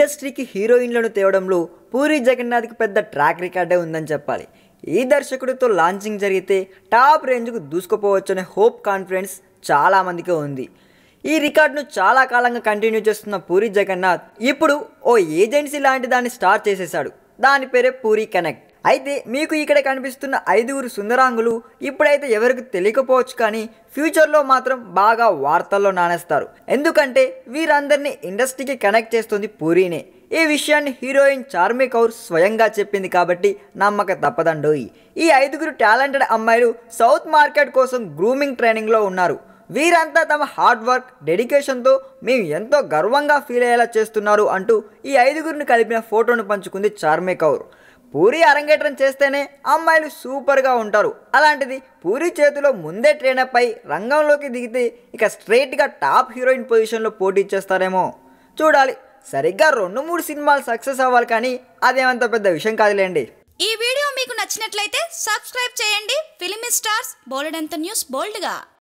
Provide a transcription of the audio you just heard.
ఇండస్ట్రీకి హీరోయిన్లను తేవడంలో పూరి జగన్నాథ్కి పెద్ద ట్రాక్ రికార్డే ఉందని చెప్పాలి. ఈ దర్శకుడితో లాంచింగ్ జరిగితే టాప్ రేంజ్కు దూసుకుపోవచ్చనే హోప్ కాన్ఫిడెన్స్ చాలామందికి ఉంది. ఈ రికార్డును చాలా కాలంగా కంటిన్యూ చేస్తున్న పూరి జగన్నాథ్ ఇప్పుడు ఓ ఏజెన్సీ లాంటి దాన్ని స్టార్ట్ చేసేశాడు. దాని పేరే పూరి కనెక్ట్. అయితే మీకు ఇక్కడ కనిపిస్తున్న 5 సుందరాంగులు ఇప్పుడైతే ఎవరికి తెలియకపోవచ్చు, కానీ ఫ్యూచర్లో మాత్రం బాగా వార్తల్లో నానేస్తారు. ఎందుకంటే వీరందరినీ ఇండస్ట్రీకి కనెక్ట్ చేస్తుంది పూరీనే. ఈ విషయాన్ని హీరోయిన్ చార్మి కౌర్ స్వయంగా చెప్పింది కాబట్టి నమ్మక తప్పదండోయి. ఈ 5 టాలెంటెడ్ అమ్మాయిలు సౌత్ మార్కెట్ కోసం గ్రూమింగ్ ట్రైనింగ్లో ఉన్నారు. వీరంతా తమ హార్డ్ వర్క్, డెడికేషన్తో మేము ఎంతో గర్వంగా ఫీల్ అయ్యేలా చేస్తున్నారు అంటూ ఈ 5 కలిపిన ఫోటోను పంచుకుంది చార్మి కౌర్. పూరి అరంగేట్రం చేస్తేనే అమ్మాయిలు సూపర్గా ఉంటారు. అలాంటిది పూరి చేతిలో ముందే ట్రైనప్ అయి రంగంలోకి దిగితే ఇక స్ట్రైట్గా టాప్ హీరోయిన్ పొజిషన్లో పోటీ చేస్తారేమో చూడాలి. సరిగ్గా 2-3 సినిమాలు సక్సెస్ అవ్వాలి, కానీ అదేమంత పెద్ద విషయం కాదులేండి. ఈ వీడియో మీకు నచ్చినట్లయితే సబ్స్క్రైబ్ చేయండి. ఫిలిమి స్టార్స్ బోల్డ్ అంత న్యూస్ బోల్డ్గా.